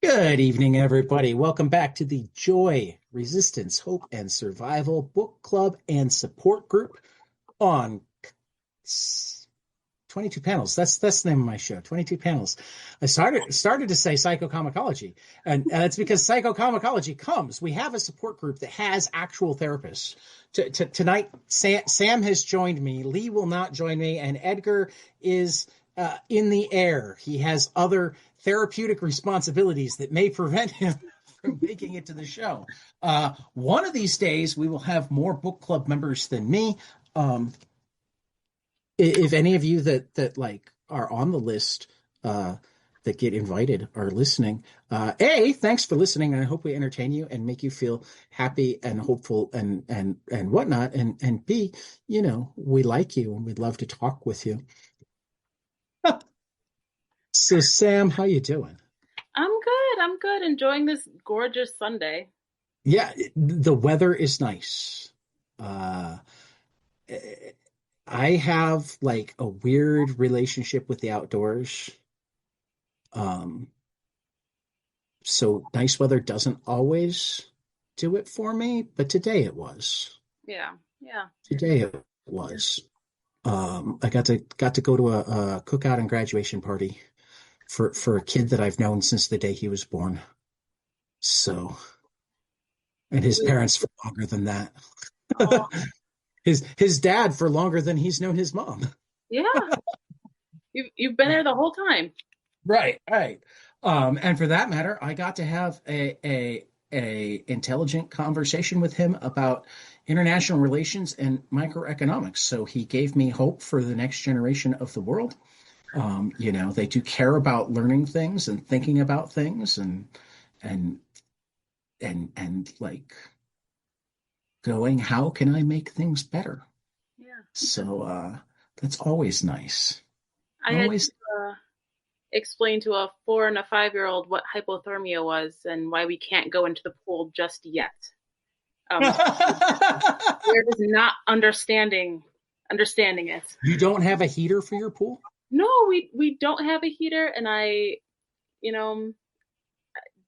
Good evening, everybody. Welcome back to the Joy, Resistance, Hope, and Survival Book Club and Support Group on 22 Panels. That's the name of my show, 22 Panels. I started to say Psychocomicology, and that's because Psychocomicology comes. We have a support group that has actual therapists. Tonight, Sam has joined me. Lee will not join me, and Edgar is in the air. He has other therapeutic responsibilities that may prevent him from making it to the show. One of these days, we will have more book club members than me. If any of you that like are on the list that get invited are listening, thanks for listening. I hope we entertain you and make you feel happy and hopeful and whatnot. And B, we like you and we'd love to talk with you. So Sam, how you doing? I'm good. Enjoying this gorgeous Sunday. Yeah, the weather is nice. I have like a weird relationship with the outdoors. So nice weather doesn't always do it for me, but today it was. Yeah. Today it was. I got to go to a cookout and graduation party for a kid that I've known since the day he was born. So, and his parents for longer than that. Oh. His dad for longer than he's known his mom. Yeah. You've been there the whole time. Right. And for that matter, I got to have a intelligent conversation with him about international relations and microeconomics. So he gave me hope for the next generation of the world. They do care about learning things and thinking about things and like going, how can I make things better? Yeah. So that's always nice. I had to explain to a 4 and a 5-year-old what hypothermia was and why we can't go into the pool just yet. They're just not understanding it. You don't have a heater for your pool? No, we don't have a heater, and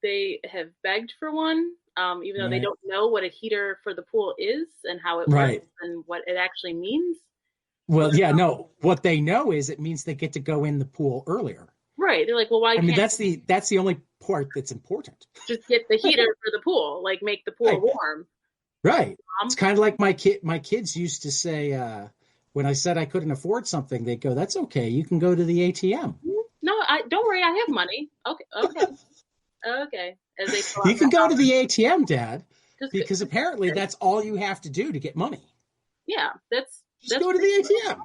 they have begged for one, even though they don't know what a heater for the pool is and how it works and what it actually means. Well, yeah, no. What they know is it means they get to go in the pool earlier. Right. They're like, well, why can't that's the only part that's important. Just get the heater for the pool, like make the pool warm. Right. It's kind of like my kids used to say, when I said I couldn't afford something, they'd go, "That's okay. You can go to the ATM." No, don't worry. I have money. Okay. As they you can go to the ATM, Dad, because apparently that's all you have to do to get money. Yeah, that's go to the ATM.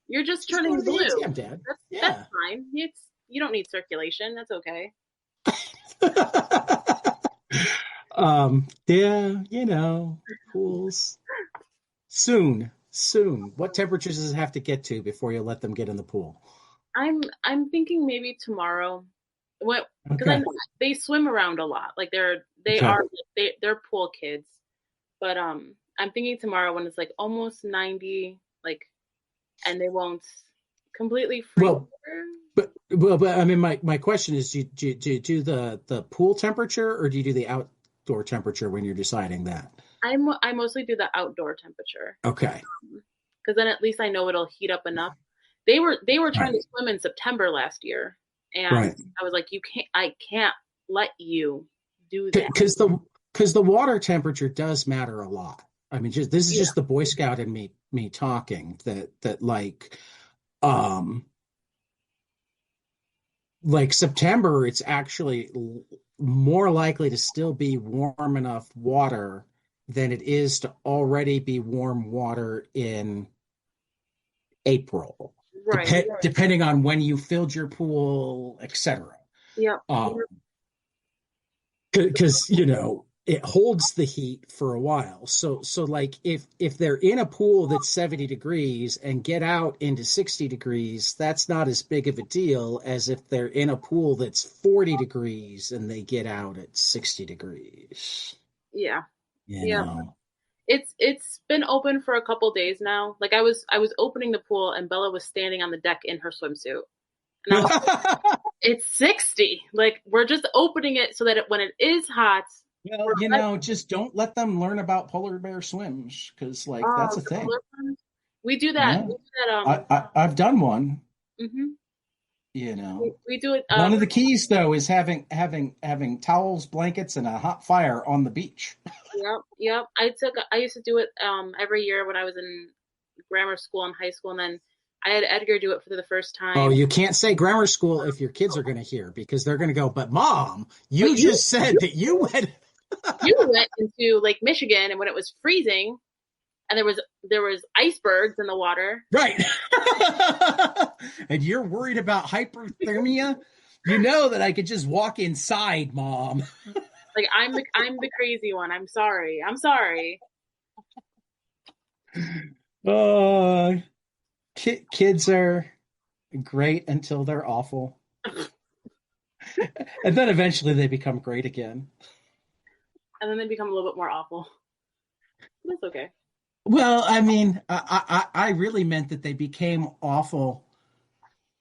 You're just turning blue. The ATM, Dad. That's fine. You don't need circulation. That's okay. Pools. Soon. What temperatures does it have to get to before you let them get in the pool? I'm thinking maybe tomorrow. Because they swim around a lot. Like they're pool kids. But I'm thinking tomorrow when it's like almost 90, like, and they won't completely freeze. But I mean, my question is, do you do the pool temperature or do you do the outdoor temperature when you're deciding that? I mostly do the outdoor temperature. Okay. Because then at least I know it'll heat up enough. They were trying to swim in September last year, and I was like, I can't let you do that because the water temperature does matter a lot. I mean, this is just the Boy Scout and me talking that like September, it's actually more likely to still be warm enough water than it is to already be warm water in April, depending on when you filled your pool, etc. Yeah. Because it holds the heat for a while. So like if they're in a pool that's 70 degrees and get out into 60 degrees, that's not as big of a deal as if they're in a pool that's 40 degrees and they get out at 60 degrees. Yeah. It's been open for a couple days now. Like I was opening the pool and Bella was standing on the deck in her swimsuit. And It's 60. Like, we're just opening it so that when it is hot. Well, just don't let them learn about polar bear swims, because that's a thing. We do that. Yeah. We do that. I've done one. Mm-hmm. We do it. One of the keys, though, is having towels, blankets, and a hot fire on the beach. Yep. I used to do it every year when I was in grammar school and high school, and then I had Edgar do it for the first time. Oh, you can't say grammar school if your kids are going to hear, because they're going to go, but Mom, you just said that you went. You went into Lake Michigan, and when it was freezing, and there was icebergs in the water. Right. And you're worried about hypothermia? You know that I could just walk inside, Mom. Like, I'm the crazy one. I'm sorry. Kids are great until they're awful. And then eventually they become great again. And then they become a little bit more awful. That's okay. Well, I mean, I really meant that they became awful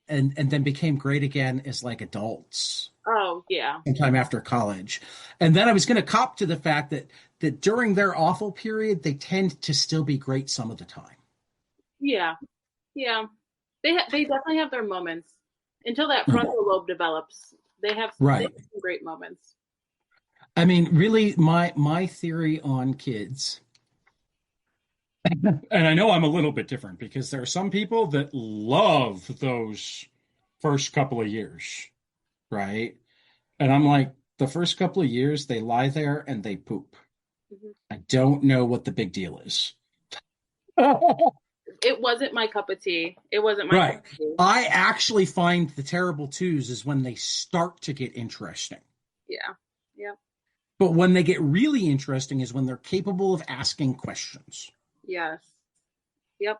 and then became great again as like adults. Oh, yeah. Sometime after college. And then I was going to cop to the fact that during their awful period, they tend to still be great some of the time. Yeah. They definitely have their moments. Until that frontal lobe develops, they have some great moments. I mean, really, my theory on kids, and I know I'm a little bit different, because there are some people that love those first couple of years, right? And I'm like, the first couple of years, they lie there and they poop. Mm-hmm. I don't know what the big deal is. It wasn't my cup of tea. It wasn't my cup of tea. I actually find the terrible twos is when they start to get interesting. Yeah. Yep. But when they get really interesting is when they're capable of asking questions. Yes. Yep.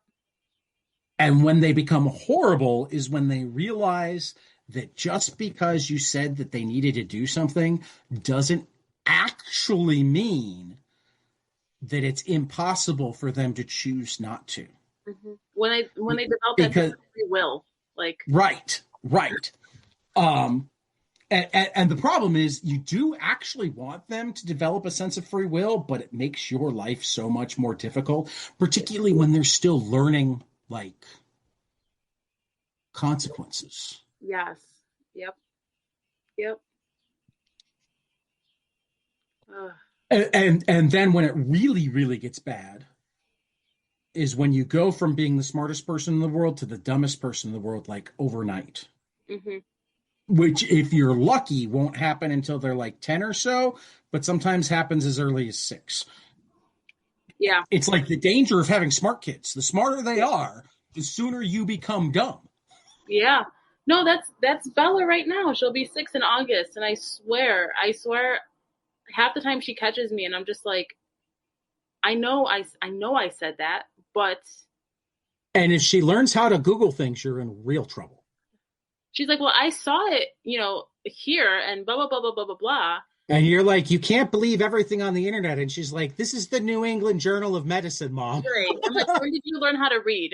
And when they become horrible is when they realize that just because you said that they needed to do something doesn't actually mean that it's impossible for them to choose not to. Mm-hmm. When they develop that free will, like right. And the problem is you do actually want them to develop a sense of free will, but it makes your life so much more difficult, particularly when they're still learning like consequences. Yes. Yep. And then when it really, really gets bad is when you go from being the smartest person in the world to the dumbest person in the world, like overnight. Mm-hmm. Which, if you're lucky, won't happen until they're like 10 or so, but sometimes happens as early as 6. Yeah. It's like the danger of having smart kids. The smarter they are, the sooner you become dumb. Yeah. No, that's Bella right now. She'll be 6 in August, and I swear, half the time she catches me, and I'm just like, I know I said that, but. And if she learns how to Google things, you're in real trouble. She's like, well, I saw it, here, and blah, blah, blah, blah, blah, blah, blah. And you're like, you can't believe everything on the internet. And she's like, this is the New England Journal of Medicine, Mom. Right. I'm like, when did you learn how to read?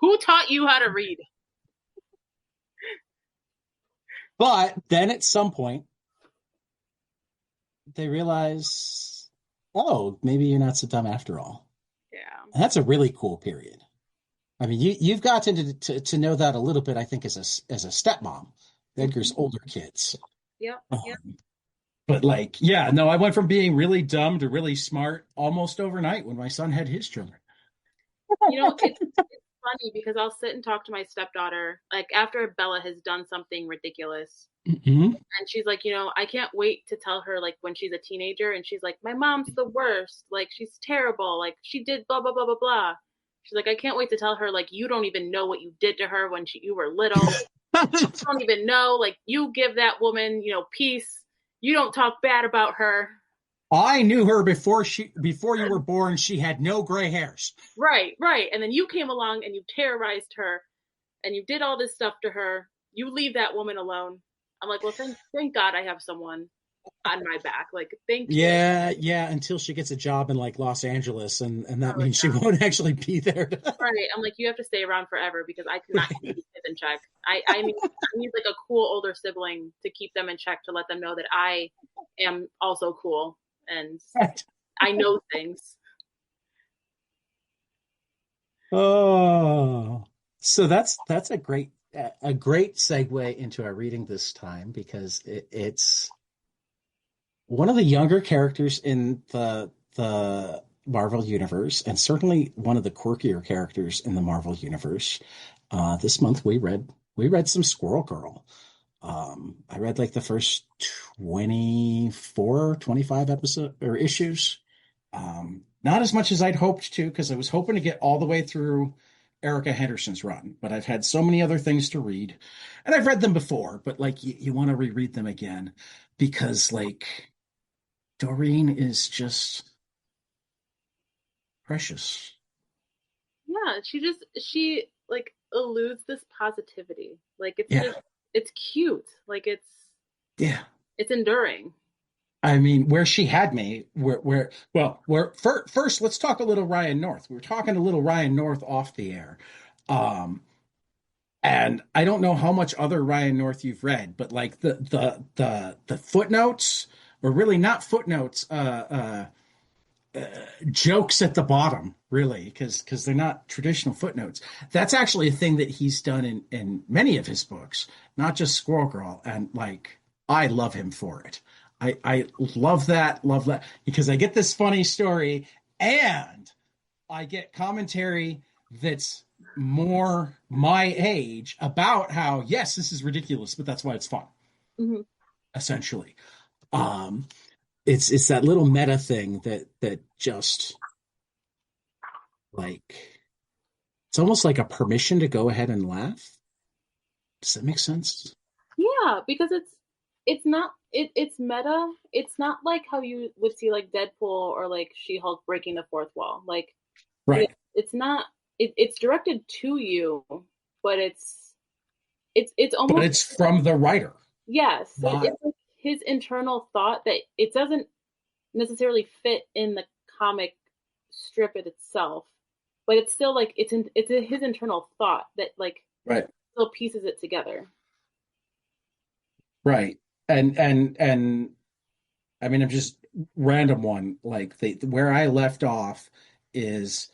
Who taught you how to read? But then at some point, they realize, oh, maybe you're not so dumb after all. Yeah. And that's a really cool period. I mean, you've gotten to know that a little bit, I think, as a stepmom, Edgar's older kids. Yeah. But I went from being really dumb to really smart almost overnight when my son had his children. It's funny because I'll sit and talk to my stepdaughter, like after Bella has done something ridiculous. Mm-hmm. And she's like, I can't wait to tell her, like, when she's a teenager, and she's like, my mom's the worst. Like, she's terrible. Like, she did blah, blah, blah, blah, blah. She's like, I can't wait to tell her, like, you don't even know what you did to her when you were little. You don't even know. Like, you give that woman, peace. You don't talk bad about her. I knew her before you were born. She had no gray hairs. Right. And then you came along and you terrorized her and you did all this stuff to her. You leave that woman alone. I'm like, well, thank God I have someone on my back. Like, thank you. Yeah, until she gets a job in like Los Angeles, and that Oh, means she yeah. won't actually be there. Right. I'm like, you have to stay around forever because I cannot keep these kids in check. I need like a cool older sibling to keep them in check to let them know that I am also cool and Right. I know things. Oh, so that's a great segue into our reading this time because it's one of the younger characters in the Marvel universe, and certainly one of the quirkier characters in the Marvel universe. This month we read some Squirrel Girl. I read like the first 24, 25 episode or issues. Not as much as I'd hoped to, because I was hoping to get all the way through Erica Henderson's run, but I've had so many other things to read, and I've read them before, but like you want to reread them again because like Doreen is just precious. Yeah, she like eludes this positivity. Like it's Yeah, just it's cute. Like yeah. it's enduring. I mean, where she had me, first, let's talk a little Ryan North. We were talking a little Ryan North off the air. Um, and I don't know how much other Ryan North you've read, but like the footnotes, or really not footnotes, jokes at the bottom, really, because they're not traditional footnotes. That's actually a thing that he's done in many of his books, not just Squirrel Girl. And like, I love him for it. I love that, because I get this funny story and I get commentary that's more my age about how, yes, this is ridiculous, but that's why it's fun, Mm-hmm. essentially. Um, it's that little meta thing that just like it's almost like a permission to go ahead and laugh. Does that make sense? Yeah, because it's meta. It's not like how you would see like Deadpool or like She-Hulk breaking the fourth wall. Like Right. it's not it's directed to you, but it's But almost it's from the writer, yes, not it's like his internal thought that it doesn't necessarily fit in the comic strip it itself, but it's still like his internal thought that like right, still pieces it together. right. And I mean, I'm just random one. Like where I left off is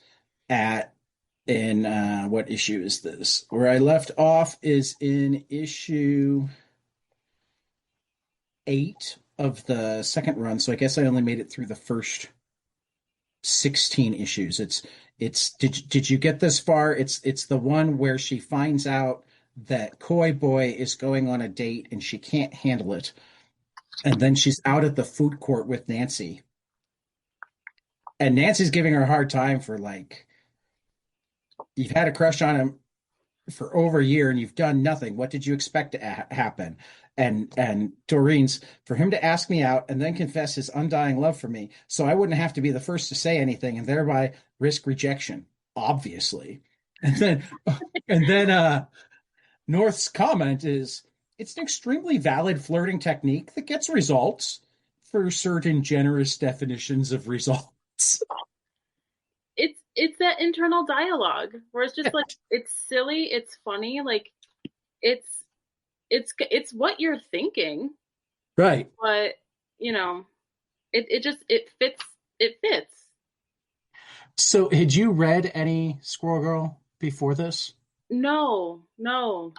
at in what issue is this? Where I left off is in issue 8 of the second run. So I guess I only made it through the first 16 issues. It's did you get this far? It's the one where she finds out that Koi Boy is going on a date and she can't handle it. And then she's out at the food court with Nancy. And Nancy's giving her a hard time for like, you've had a crush on him for over a year and you've done nothing. What did you expect to happen? And Doreen's, for him to ask me out and then confess his undying love for me, so I wouldn't have to be the first to say anything and thereby risk rejection, obviously. And then North's comment is, it's an extremely valid flirting technique that gets results for certain generous definitions of results. It's that internal dialogue where it's just like it's silly, it's funny, like it's it's what you're thinking, Right. but you know, it fits. So, had you read any Squirrel Girl before this? No. No.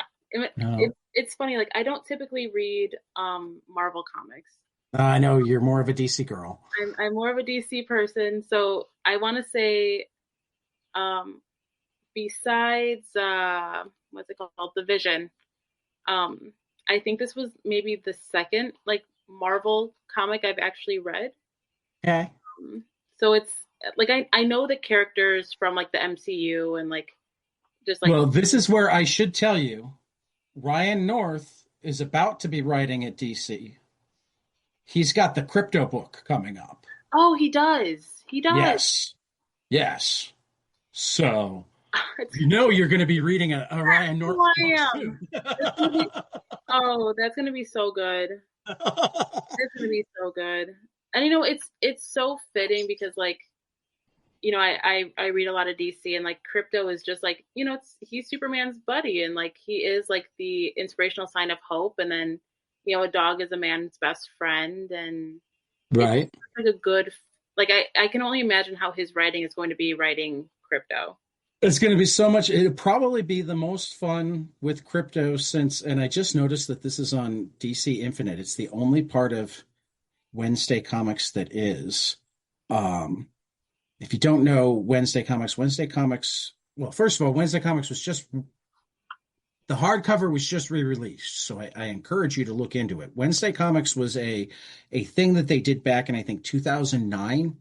It's funny, like I don't typically read Marvel comics. I know you're more of a DC girl. I'm more of a DC person, so I want to say um besides what's it called, the Vision, I think this was maybe the second like Marvel comic I've actually read. Okay. So it's like I know the characters from like the MCU and like just like Well, this is where I should tell you Ryan North is about to be writing at DC. He's got the crypto book coming up. oh, he does. Yes. Yes. So, you're going to be reading a Ryan North Oh, I book am. soon. That's gonna be, oh, that's gonna be so good. It's gonna be so good. And it's so fitting because like, I read a lot of DC and like Crypto is just like, he's Superman's buddy and like he is like the inspirational sign of hope. And then, a dog is a man's best friend. And it's Right. like a good, like, I can only imagine how his writing is going to be writing Crypto. It's going to be so much. It'll probably be the most fun with Crypto since, and I just noticed that this is on DC Infinite. It's the only part of Wednesday Comics that is. If you don't know Wednesday Comics, well, first of all, Wednesday Comics was just the hardcover was just re-released, so I encourage you to look into it. Wednesday Comics was a thing that they did back in I think 2009,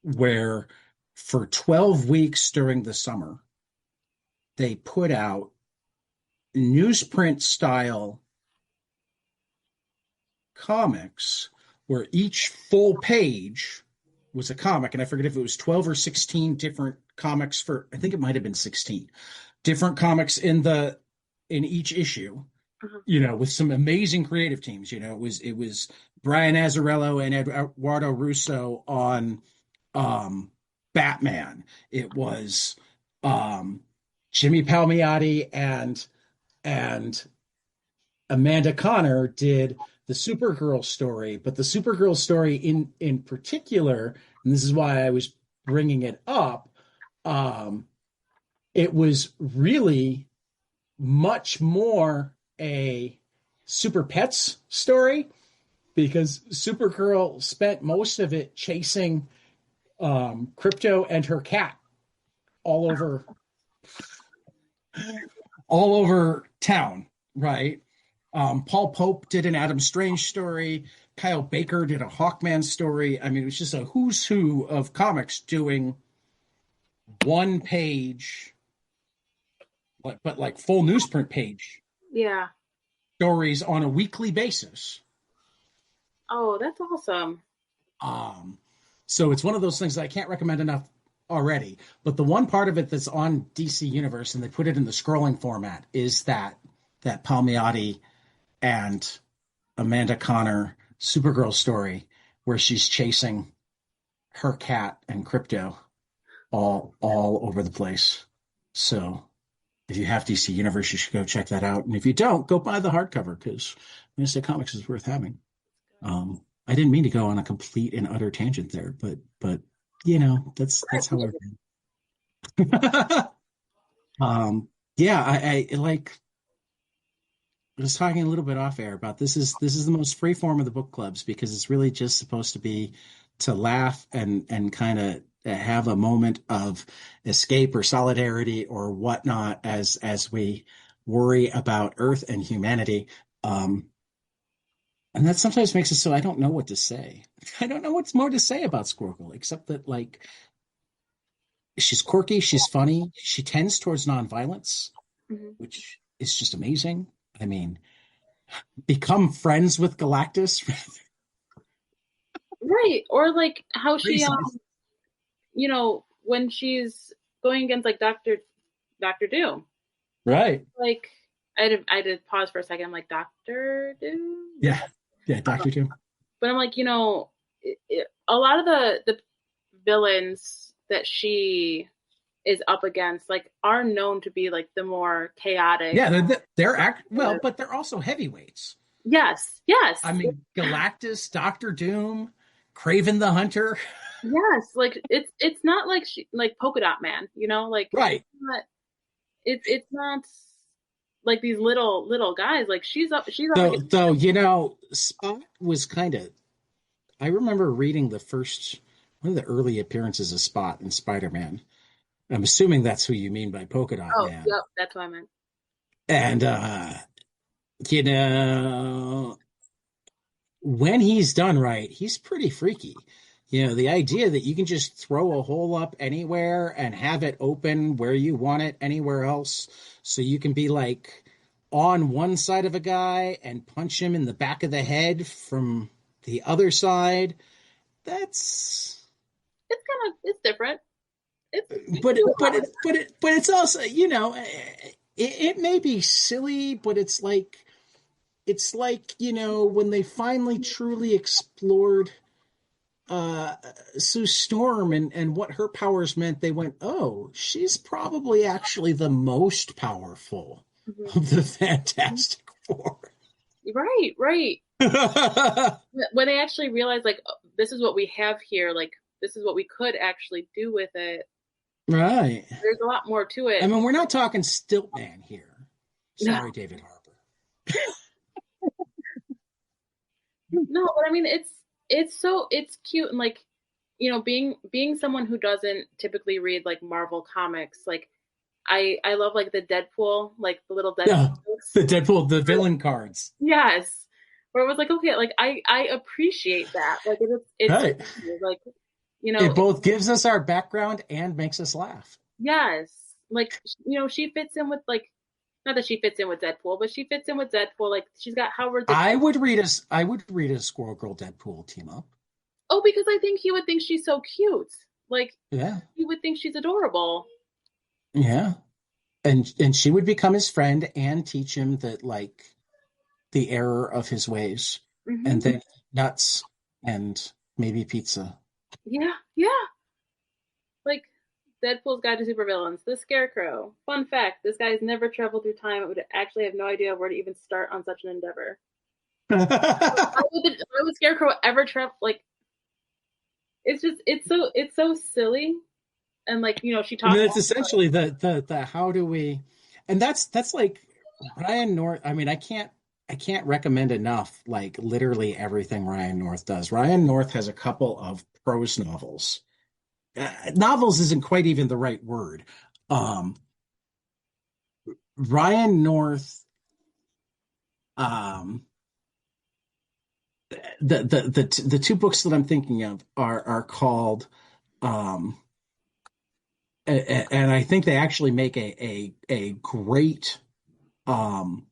where for 12 weeks during the summer they put out newsprint style comics where each full page was a comic, and I forget if it was 12 or 16 different comics for, I think it might have been 16 different comics in each issue, with some amazing creative teams. It was Brian Azzarello and Eduardo Russo on Batman. It was Jimmy Palmiotti and Amanda Connor did the Supergirl story, but the Supergirl story in particular, and this is why I was bringing it up, it was really much more a Super Pets story because Supergirl spent most of it chasing Crypto and her cat all over town, right? Paul Pope did an Adam Strange story. Kyle Baker did a Hawkman story. I mean, it was just a who's who of comics doing one page, but like full newsprint page stories on a weekly basis. Oh, that's awesome. So it's one of those things that I can't recommend enough already. But the one part of it that's on DC Universe, and they put it in the scrolling format, is that Palmiotti and Amanda Connor Supergirl story where she's chasing her cat and Crypto all over the place. So if you have DC Universe, you should go check that out. And if you don't, go buy the hardcover because Wednesday Comics is worth having. I didn't mean to go on a complete and utter tangent there, but that's how I yeah, I like I was talking a little bit off air about this is the most free form of the book clubs because it's really just supposed to be to laugh and kind of have a moment of escape or solidarity or whatnot as we worry about Earth and humanity. And that sometimes makes it so I don't know what to say. I don't know what's more to say about Squirrel Girl, except that like she's quirky, she's funny, she tends towards nonviolence, which is just amazing. I mean, become friends with Galactus. Right. Or like how she when she's going against like Doctor Doom. Right. Like I did pause for a second. I'm like, Doctor Doom? Yeah, Doctor Doom. But I'm like, a lot of the villains that she is up against like are known to be like the more chaotic. Yeah, but they're also heavyweights. Yes. I mean, Galactus, Doctor Doom, Kraven the Hunter. Yes, like it's not like like Polka Dot Man, like right. It's not like these little guys. Like she's up. Though Spot was kind of. I remember reading one of the early appearances of Spot in Spider-Man. I'm assuming that's who you mean by Polka Dot Man. Yep, that's what I meant. And when he's done right, he's pretty freaky. The idea that you can just throw a hole up anywhere and have it open where you want it anywhere else, so you can be like on one side of a guy and punch him in the back of the head from the other side. It's different. But it's also, it may be silly, but it's like it's like, when they finally truly explored Sue Storm and what her powers meant, they went, oh, she's probably actually the most powerful Mhm. of the Fantastic Four. Right. When they actually realized, like, oh, this is what we have here, like, this is what we could actually do with it. Right. There's a lot more to I it. mean, we're not talking Stiltman here. Sorry, David Harbour. No, but I mean, it's cute, and like, being someone who doesn't typically read like Marvel comics, like I love like the Deadpool, like the little Deadpool Yeah, books. the Deadpool, the villain cards. Yes, where it was like, okay, like I appreciate that, like it's Right. like, It both gives us our background and makes us laugh. yes, like, she fits in with, like, not that she fits in with Deadpool, but she fits in with Deadpool. Like, she's got Howard the I Duck. would read a Squirrel Girl Deadpool team up. Oh, because I think he would think she's so cute. Like, Yeah. he would think she's adorable. Yeah. And she would become his friend and teach him that, like, the error of his ways, and Hmm. then nuts and maybe pizza. Yeah. Like, Deadpool's Guide to Supervillains, the Scarecrow. Fun fact: this guy's never traveled through time. I would actually have no idea where to even start on such an endeavor. Why would Scarecrow ever travel? Like, it's so silly, and like, she And talks. then it's essentially the how do we, and that's like Ryan North. I mean, I can't recommend enough, like, literally everything Ryan North does. Ryan North has a couple of prose novels. Novels isn't quite even the right word. Um, Ryan North, um, the two books that I'm thinking of are called, um, and I think they actually make a great, um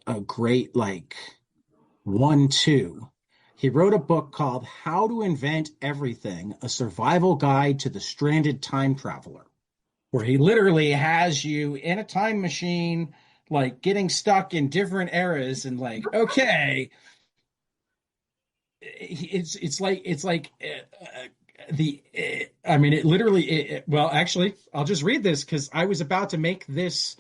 a great, like, 1-2. He wrote a book called How to Invent Everything: A Survival Guide to the Stranded Time Traveler, where he literally has you in a time machine, like, getting stuck in different eras, and, like, okay, it's like the I mean, it literally well, actually, I'll just read this because I was about to make this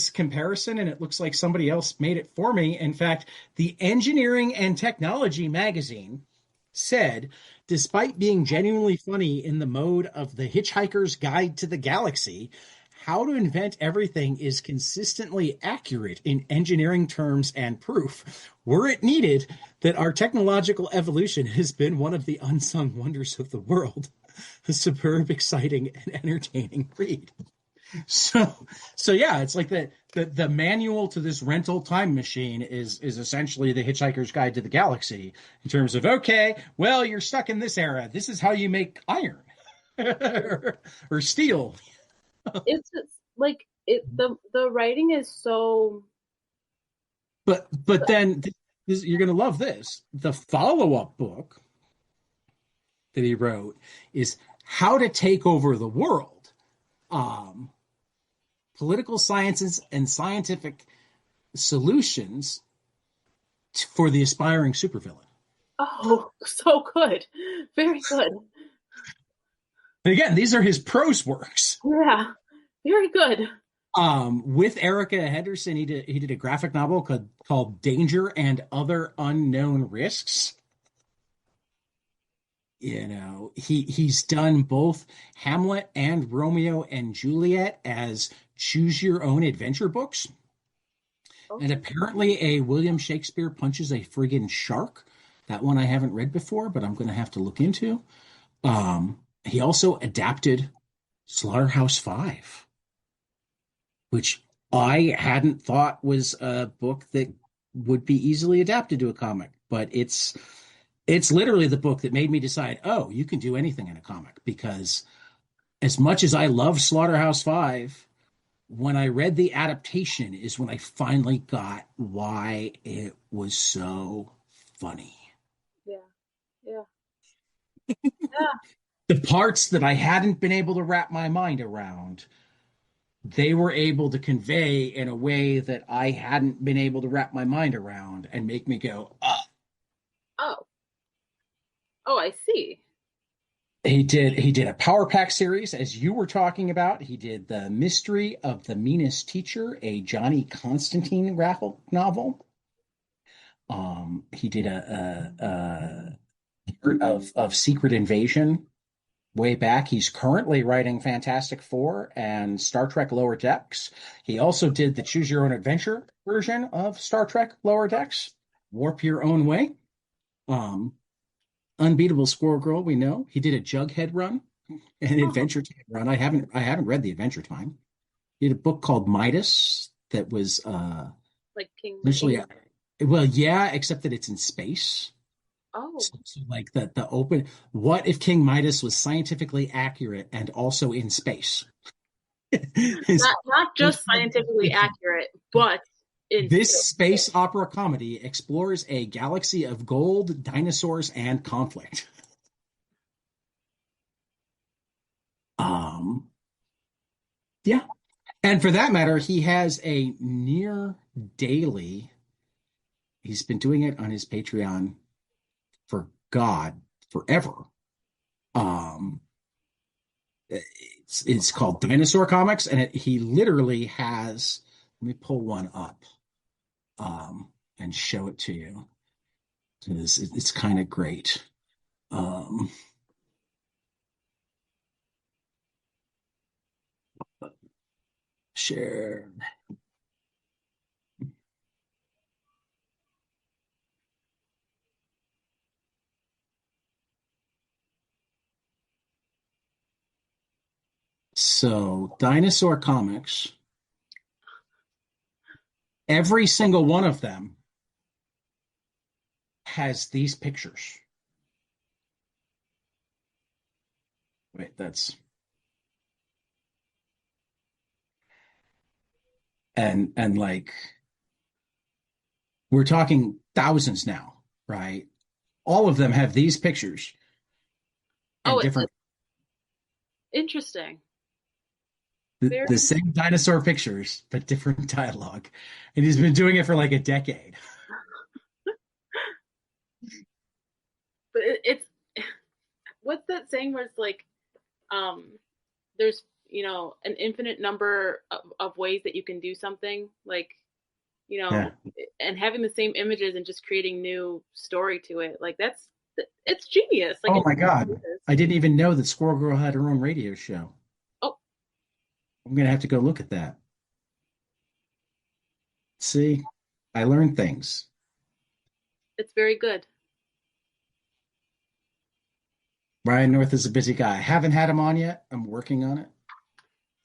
comparison, and it looks like somebody else made it for me. In fact, the Engineering and Technology magazine said, despite being genuinely funny in the mode of The Hitchhiker's Guide to the Galaxy, How to Invent Everything is consistently accurate in engineering terms and proof, were it needed, that our technological evolution has been one of the unsung wonders of the world. A superb, exciting, and entertaining read. So yeah, it's like the manual to this rental time machine is essentially The Hitchhiker's Guide to the Galaxy, in terms of, okay, well, you're stuck in this era. This is how you make iron or steel. It's just, like, the writing is so. But then you're gonna love this. The follow-up book that he wrote is How to Take Over the World. Um, Political sciences and scientific solutions for the aspiring supervillain. Oh, so good, very good. And again, these are his prose works. Yeah, very good. With Erica Henderson, he did a graphic novel called Danger and Other Unknown Risks. He's done both Hamlet and Romeo and Juliet as choose your own adventure books. And Okay. apparently a William Shakespeare Punches a Friggin' Shark. That one I haven't read before, but I'm going to have to look into. He also adapted Slaughterhouse-Five, which I hadn't thought was a book that would be easily adapted to a comic, but it's literally the book that made me decide, oh, you can do anything in a comic. Because as much as I love Slaughterhouse-Five, when I read the adaptation is when I finally got why it was so funny. Yeah, yeah, yeah. The parts that I hadn't been able to wrap my mind around they were able to convey in a way that I hadn't been able to wrap my mind around and make me go, ah. Oh, I see. He did a Power Pack series, as you were talking about. He did The Mystery of the Meanest Teacher, a Johnny Constantine novel. He did a of Secret Invasion way back. He's currently writing Fantastic Four and Star Trek Lower Decks. He also did the Choose Your Own Adventure version of Star Trek Lower Decks, Warp Your Own Way. Unbeatable Squirrel Girl, we know. He did a Jughead run, an Adventure Time run. I haven't read the Adventure Time. He did a book called Midas that was like King. Initially, well, yeah, except that it's in space. Oh. So like the open. What if King Midas was scientifically accurate and also in space? not just scientifically accurate, but this space opera comedy explores a galaxy of gold, dinosaurs, and conflict. Yeah. And for that matter, he has a near daily, he's been doing it on his Patreon for God forever. It's called Dinosaur Comics, and he literally has, let me pull one up and show it to you. It's kind of great. Share. So, Dinosaur Comics, every single one of them has these pictures. Wait, that's... And like, we're talking thousands now, right? All of them have these pictures. Oh, different. Interesting. The same dinosaur pictures, but different dialogue. And he's been doing it for like a decade. But it's what's that saying where it's like, there's, an infinite number of ways that you can do something, like, and having the same images and just creating new story to it. Like it's genius. Like, oh my God. I didn't even know that Squirrel Girl had her own radio show. Oh, I'm going to have to go look at that. See, I learned things. It's very good. Ryan North is a busy guy. I haven't had him on yet. I'm working on it.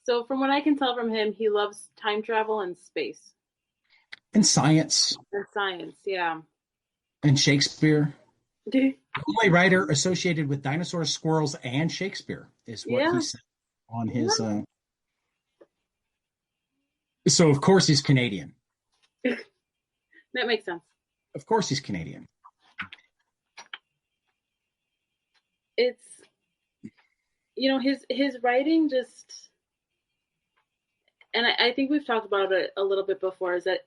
So from what I can tell from him, he loves time travel and space. And science. And science, yeah. And Shakespeare. The only writer associated with dinosaurs, squirrels, and Shakespeare is what he said on his... So, of course, he's Canadian. That makes sense. Of course he's Canadian. It's, his writing just... And I think we've talked about it a little bit before, is that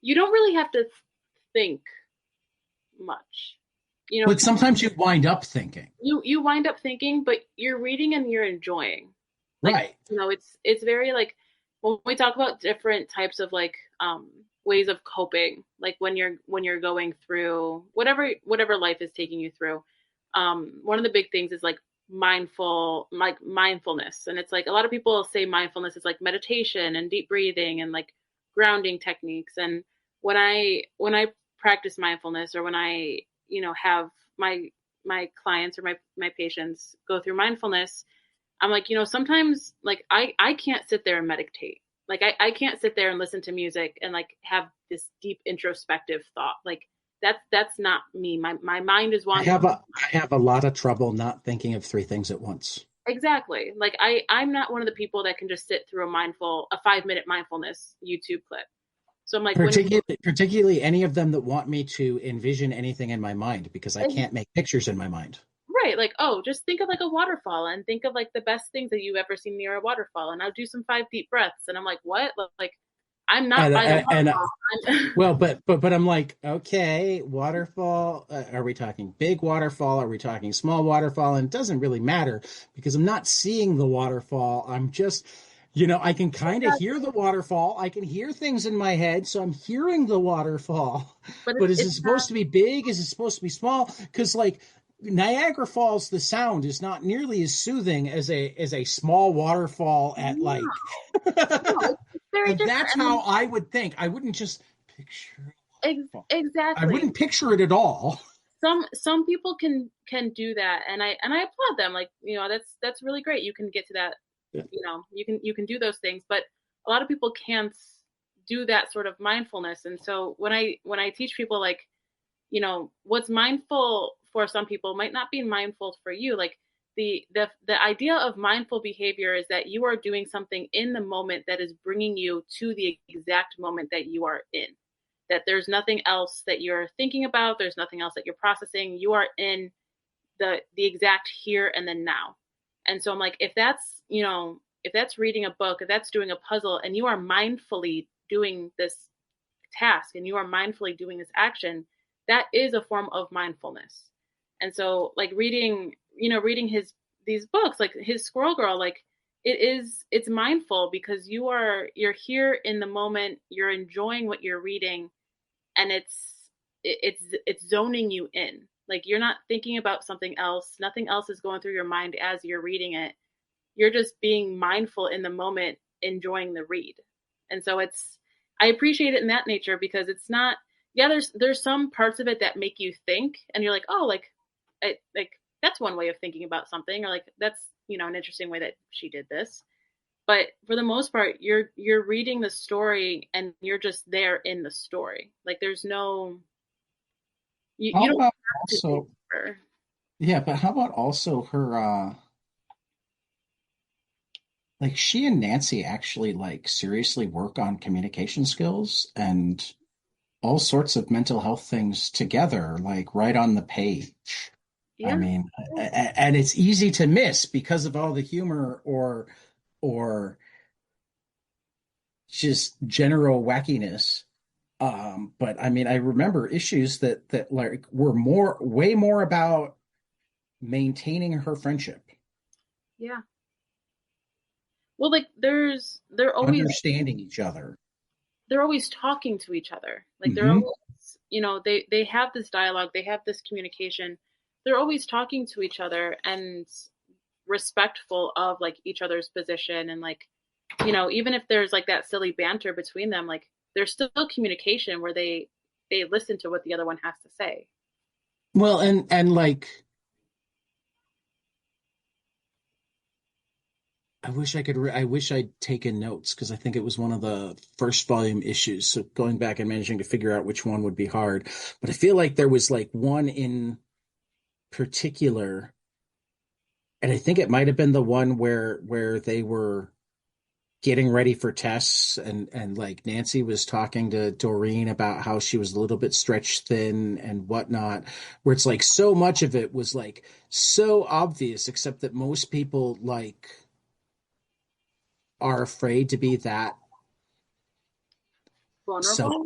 you don't really have to think much. But sometimes you wind up thinking. You wind up thinking, but you're reading and you're enjoying. Right. It's very like, when we talk about different types of like ways of coping, like when you're going through whatever life is taking you through, one of the big things is like mindfulness. And it's like, a lot of people say mindfulness is like meditation and deep breathing and like grounding techniques. And when I practice mindfulness, or when I, have my clients or my patients go through mindfulness, I'm like, sometimes like I can't sit there and meditate. Like I can't sit there and listen to music and like have this deep introspective thought. Like that's not me. My mind is wandering. I have a lot of trouble not thinking of three things at once. Exactly. Like I'm not one of the people that can just sit through a 5-minute mindfulness YouTube clip. So I'm like, particularly any of them that want me to envision anything in my mind, because I can't make pictures in my mind. right. Like, oh, just think of like a waterfall and think of like the best things that you've ever seen near a waterfall. And I'll do some 5 deep breaths. And I'm like, what? Like, I'm not by the waterfall. Well, but I'm like, okay, waterfall. Are we talking big waterfall? Are we talking small waterfall? And it doesn't really matter because I'm not seeing the waterfall. I'm just, I can kind of hear the waterfall. I can hear things in my head, so I'm hearing the waterfall. But is it supposed to be big? Is it supposed to be small? Because like Niagara Falls, the sound is not nearly as soothing as a small waterfall at like. No, it's very And different. that's how I would think. I wouldn't just picture. Exactly. I wouldn't picture it at all. Some people can do that, and I applaud them. Like, that's really great. You can get to that. Yeah. You can do those things, but a lot of people can't do that sort of mindfulness. And so when I teach people, like, what's mindful for some people might not be mindful for you. Like the idea of mindful behavior is that you are doing something in the moment that is bringing you to the exact moment that you are in, that there's nothing else that you're thinking about. There's nothing else that you're processing. You are in the exact here and then now. And so I'm like, if that's reading a book, if that's doing a puzzle, and you are mindfully doing this task and you are mindfully doing this action, that is a form of mindfulness. And so like reading these books, like his Squirrel Girl, like it's mindful because you're here in the moment, you're enjoying what you're reading, and it's zoning you in. Like you're not thinking about something else, nothing else is going through your mind as you're reading it. You're just being mindful in the moment, enjoying the read. And so I appreciate it in that nature because it's not, there's some parts of it that make you think and you're like, oh, like that's one way of thinking about something, or like that's an interesting way that she did this. But for the most part, you're reading the story and you're just there in the story. Like there's no you don't have to also, yeah, but how about also her like she and Nancy actually like seriously work on communication skills and all sorts of mental health things together, like right on the page. Yeah. I mean, and it's easy to miss because of all the humor or just general wackiness. But I mean, I remember issues that like were way more about maintaining her friendship. Yeah. Well, like they're always understanding each other. They're always talking to each other. Like they're always, they have this dialogue, they have this communication. They're always talking to each other and respectful of like each other's position, and like, even if there's like that silly banter between them, like there's still communication where they listen to what the other one has to say. Well, and like I wish I'd taken notes because I think it was one of the first volume issues. So going back and managing to figure out which one would be hard. But I feel like there was like one in particular, and I think it might have been the one where they were getting ready for tests and like Nancy was talking to Doreen about how she was a little bit stretched thin and whatnot, where it's like so much of it was like so obvious, except that most people like are afraid to be that vulnerable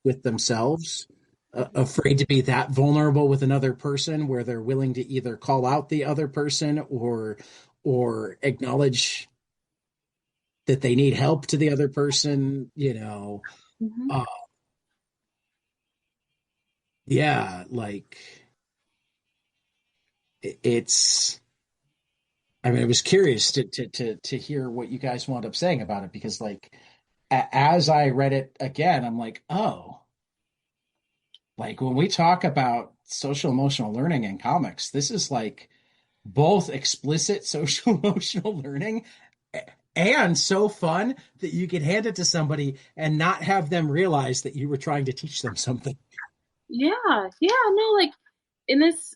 with themselves, afraid to be that vulnerable with another person, where they're willing to either call out the other person or acknowledge that they need help to the other person, yeah, like it's. I mean, I was curious to hear what you guys wound up saying about it because, like, as I read it again, I'm like, oh, like when we talk about social emotional learning in comics, this is like both explicit social emotional learning and so fun that you could hand it to somebody and not have them realize that you were trying to teach them something. Yeah, no, like in this,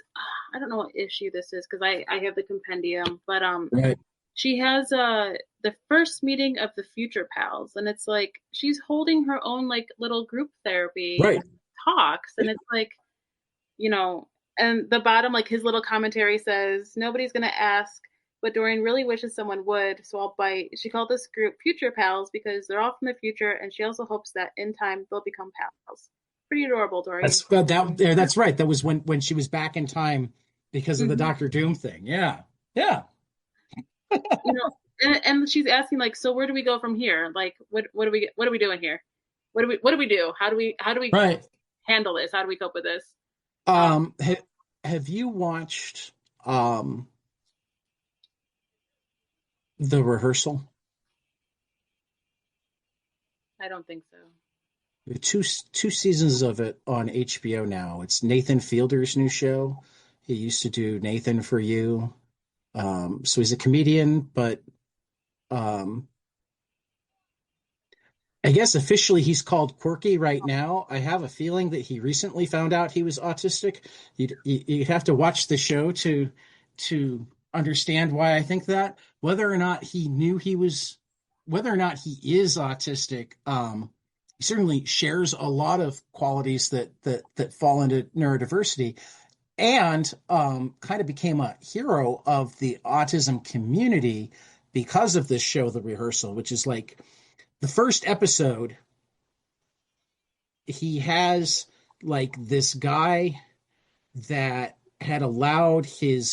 I don't know what issue this is because I have the compendium, but Right. she has the first meeting of the Future Pals, and it's like she's holding her own like little group therapy Right. talks, and it's like, And the bottom, like his little commentary says, nobody's going to ask, but Dorian really wishes someone would, so I'll bite. She called this group Future Pals because they're all from the future, and she also hopes that in time they'll become pals. Pretty adorable, Dorian. That's right. That was when she was back in time because of the Doctor Doom thing. Yeah. Yeah. You know, and she's asking like, so where do we go from here? Like, what are we doing here? What do we do? How do we Right. handle this? How do we cope with this? Have you watched The Rehearsal? I don't think so. Two seasons of it on HBO now. It's Nathan Fielder's new show. He used to do Nathan for You. So he's a comedian, but I guess officially he's called quirky right now. I have a feeling that he recently found out he was autistic. You'd have to watch the show to understand why I think that. Whether or not he is autistic, he certainly shares a lot of qualities that fall into neurodiversity, and kind of became a hero of the autism community because of this show, The Rehearsal, which is like the first episode. He has like this guy that had allowed he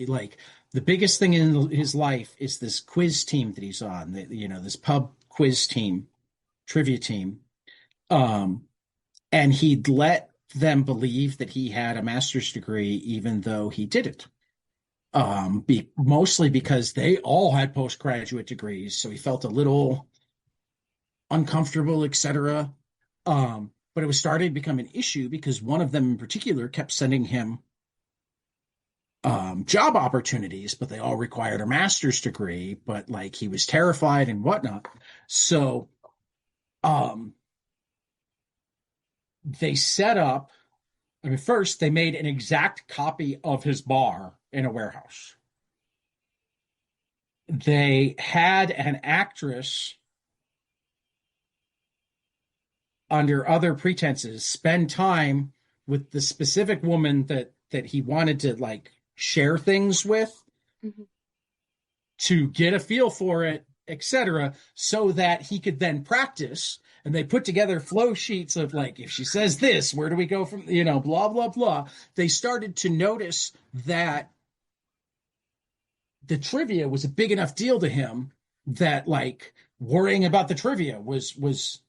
like the biggest thing in his life is this quiz team that he's on, this pub quiz team, trivia team. And he'd let them believe that he had a master's degree, even though he didn't. Mostly because they all had postgraduate degrees, so he felt a little uncomfortable, etc. But it was starting to become an issue because one of them in particular kept sending him job opportunities, but they all required a master's degree. But like he was terrified and whatnot, so they set up. I mean, first they made an exact copy of his bar in a warehouse. They had an actress, under other pretenses, spend time with the specific woman that he wanted to like share things with, to get a feel for it, etc., so that he could then practice. And they put together flow sheets of like, if she says this, where do we go from, blah, blah, blah. They started to notice that the trivia was a big enough deal to him that like worrying about the trivia was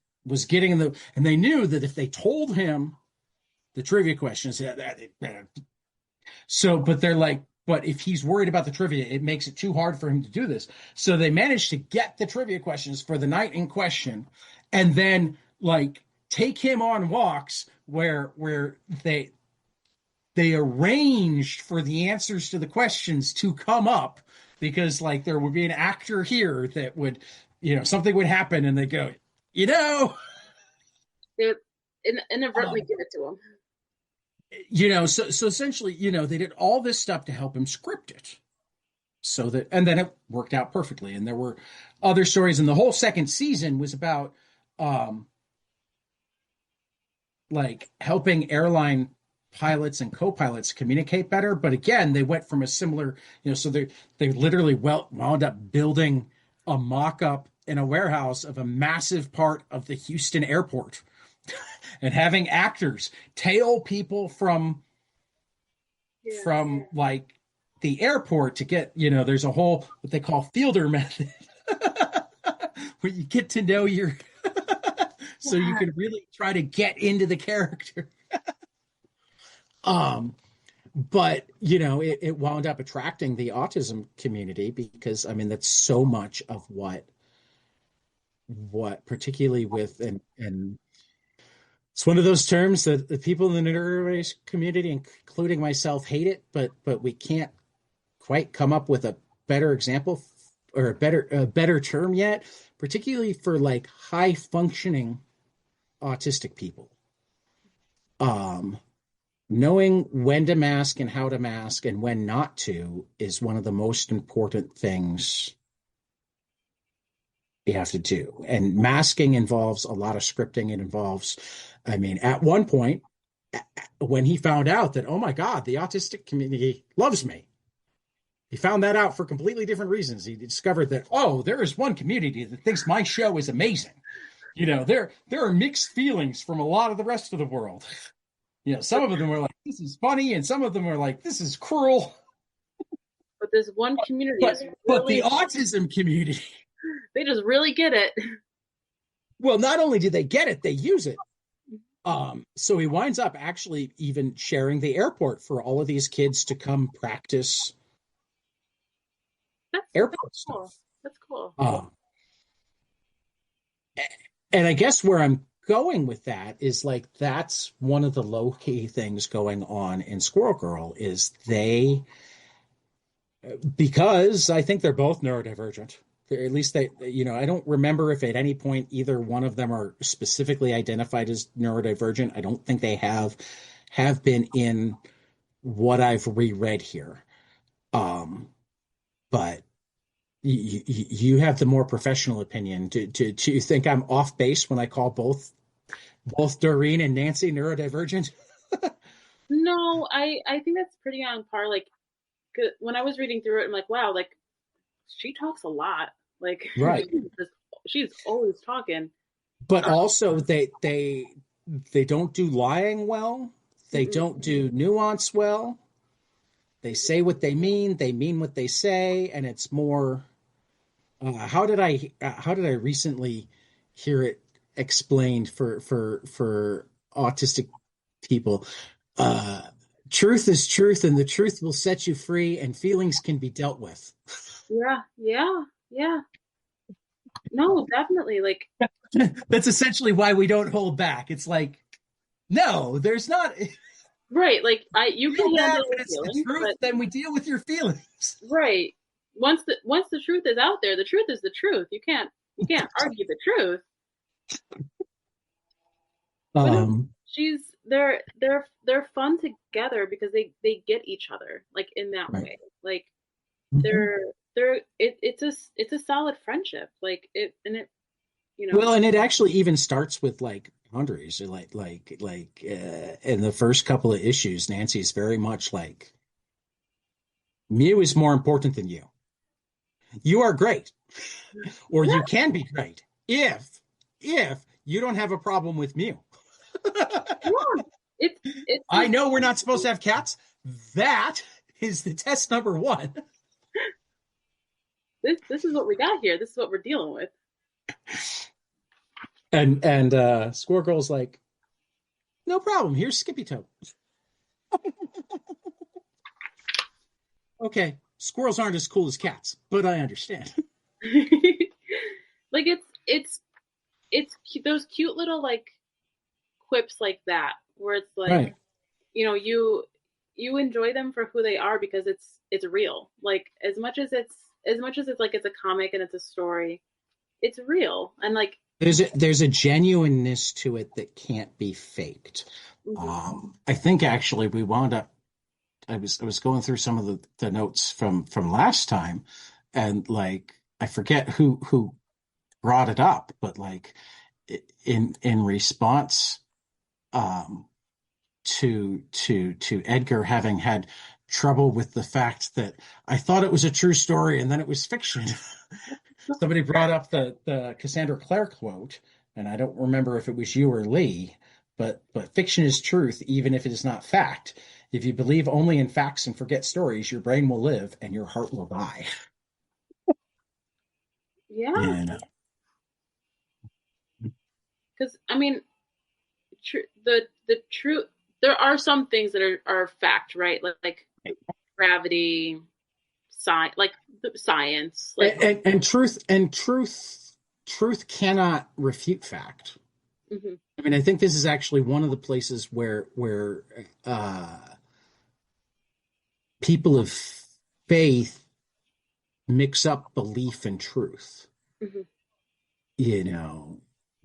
getting in the, and they knew that if they told him the trivia questions, but they're like, but if he's worried about the trivia, it makes it too hard for him to do this. So they managed to get the trivia questions for the night in question, and then like take him on walks where they arranged for the answers to the questions to come up, because like there would be an actor here that would, something would happen and they go, they would inadvertently give it to him. So essentially, they did all this stuff to help him script it, so that, and then it worked out perfectly. And there were other stories, and the whole second season was about like helping airline pilots and co-pilots communicate better. But again, they went from a similar, so they literally wound up building a mock-up in a warehouse of a massive part of the Houston airport and having actors tail people from like the airport to get, there's a whole, what they call fielder method, where you get to know your, so you can really try to get into the character. But it wound up attracting the autism community because, I mean, that's so much of what particularly with, and it's one of those terms that the people in the neurodiverse community, including myself, hate it, but we can't quite come up with a better example or a better term yet, particularly for like high functioning autistic people. Knowing when to mask and how to mask and when not to is one of the most important things you have to do. And masking involves a lot of scripting. It involves, I mean, at one point, when he found out that, oh my God, the autistic community loves me. He found that out for completely different reasons. He discovered that, oh, there is one community that thinks my show is amazing. There are mixed feelings from a lot of the rest of the world. Some of them are like, this is funny, and some of them are like, this is cruel. But this one community but the autism community, they just really get it. Well, not only do they get it, they use it. So he winds up actually even sharing the airport for all of these kids to come practice airport cool. stuff. That's cool. And I guess where I'm going with that is like, that's one of the low key things going on in Squirrel Girl is because I think they're both neurodivergent. At least I don't remember if at any point either one of them are specifically identified as neurodivergent. I don't think they have been in what I've reread here. But you have the more professional opinion. Do you think I'm off base when I call both Doreen and Nancy neurodivergent? No, I think that's pretty on par. Like, when I was reading through it, I'm like, wow, like she talks a lot. Like, right. she's always talking. But also they don't do lying well. They don't do nuance well. They say what they mean what they say, and it's more. How did I recently hear it explained for autistic people? Truth is truth, and the truth will set you free, and feelings can be dealt with. Yeah. No, definitely. Like, that's essentially why we don't hold back. It's like, no, there's not. Right. Like, you can handle your feelings, the truth, then we deal with your feelings. Right. Once the truth is out there, the truth is the truth. You can't argue the truth. They're fun together because they get each other, like, in that way. Like, it's a solid friendship. Like, well, and it actually even starts with like boundaries. Like in the first couple of issues, Nancy's very much like, Mew is more important than you. You are great, or you can be great if you don't have a problem with Mew. I know we're not supposed to have cats. That is the test number one. This is what we got here. This is what we're dealing with. And Squirrel Girl's like, no problem. Here's Skippy Toe. Okay, squirrels aren't as cool as cats, but I understand. Like, it's those cute little like quips like that, where it's like, right. You enjoy them for who they are because it's real. Like, as much as it's like it's a comic and it's a story, it's real, and like there's a genuineness to it that can't be faked. I think actually we wound up. I was going through some of the notes from last time, and like I forget who brought it up, but like in response to Edgar having had trouble with the fact that I thought it was a true story and then it was fiction. Somebody brought up the Cassandra Clare quote, and I don't remember if it was you or Lee, but fiction is truth even if it is not fact. If you believe only in facts and forget stories, your brain will live and your heart will die. Yeah. Because I mean, the truth. There are some things that are fact, right? Like gravity, science, like science, like and truth cannot refute fact. Mm-hmm. I mean, I think this is actually one of the places where people of faith mix up belief and truth. Mm-hmm.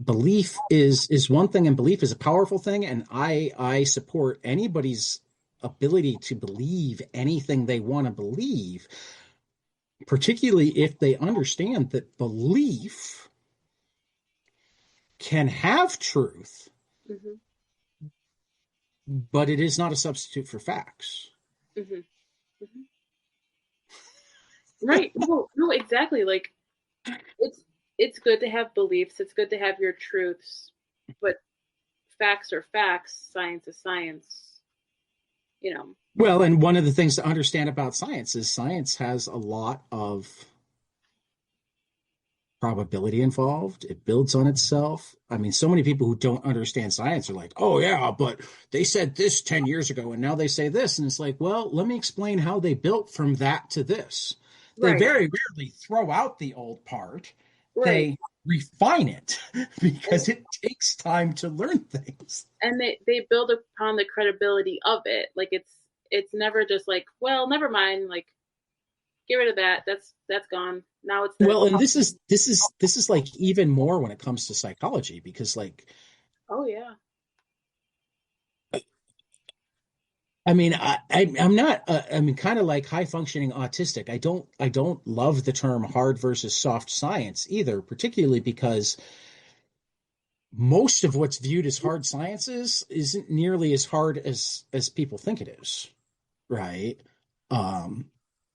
Belief is one thing, and belief is a powerful thing, and I support anybody's ability to believe anything they want to believe, particularly if they understand that belief can have truth, but it is not a substitute for facts. Hmm. Hmm. Right. No, no, exactly. Like it's it's good to have beliefs. It's good to have your truths, but facts are facts. Science is science. You know. Well, and one of the things to understand about science is science has a lot of probability involved. It builds on itself. I mean, so many people who don't understand science are like, oh, yeah, but they said this 10 years ago and now they say this. And it's like, well, let me explain how they built from that to this. They Right. very rarely throw out the old part, Right. they refine it And because it takes time to learn things. they build upon the credibility of it. Like it's never just like, well, never mind. Like get rid of that. That's gone. Now it's this. Well, and this is like even more when it comes to psychology because like Oh yeah. I mean, I'm not. I mean, kind of like high functioning autistic. I don't love the term hard versus soft science either, particularly because most of what's viewed as hard sciences isn't nearly as hard as people think it is, right? Um,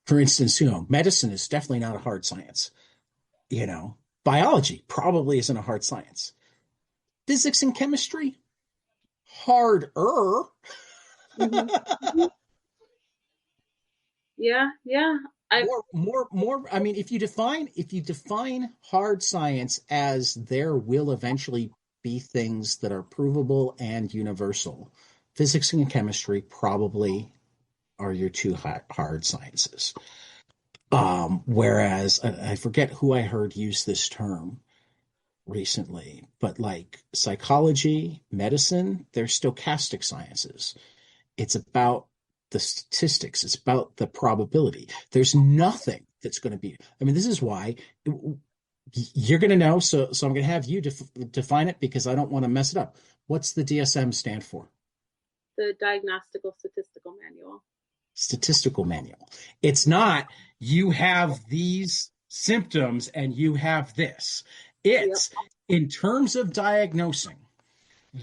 for instance, medicine is definitely not a hard science. Biology probably isn't a hard science. Physics and chemistry, harder. Hmm. Hmm. Yeah. Yeah. I More. I mean, if you define hard science as there will eventually be things that are provable and universal, physics and chemistry probably are your two hard sciences. Whereas I forget who I heard use this term recently, but like psychology, medicine, they're stochastic sciences. It's about the statistics. It's about the probability. There's nothing that's going to be. I mean, this is why you're going to know. So I'm going to have you define it because I don't want to mess it up. What's the DSM stand for? the diagnostical statistical manual. Statistical manual. It's not you have these symptoms and you have this. Yep. It's in terms of diagnosing.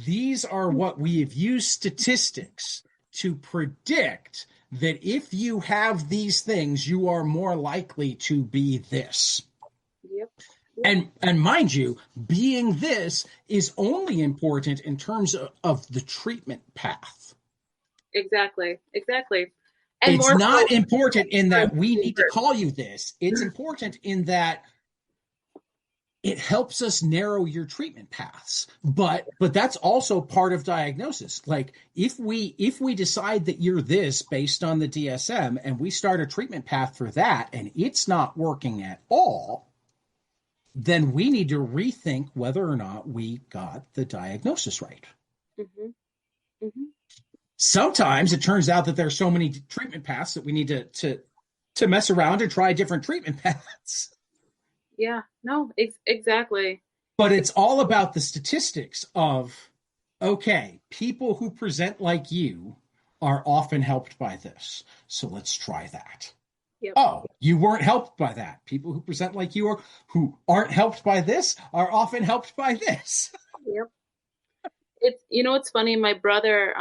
These are what we have used statistics to predict that if you have these things, you are more likely to be this. Yep. Yep. And mind you, being this is only important in terms of the treatment path. Exactly. Exactly. And It's more so not important in for that we being need to hurt. call you this. It's important in that it helps us narrow your treatment paths, but that's also part of diagnosis. Like if we decide that you're this based on the DSM and we start a treatment path for that and it's not working at all, then we need to rethink whether or not we got the diagnosis right. Hmm. Hmm. Sometimes it turns out that there's so many treatment paths that we need to mess around and try different treatment paths. Yeah. No. Exactly. But it's all about the statistics of, okay, people who present like you are often helped by this. So let's try that. Yep. Oh, you weren't helped by that. People who present like you are who aren't helped by this are often helped by this. Yep. It's it's funny. My brother,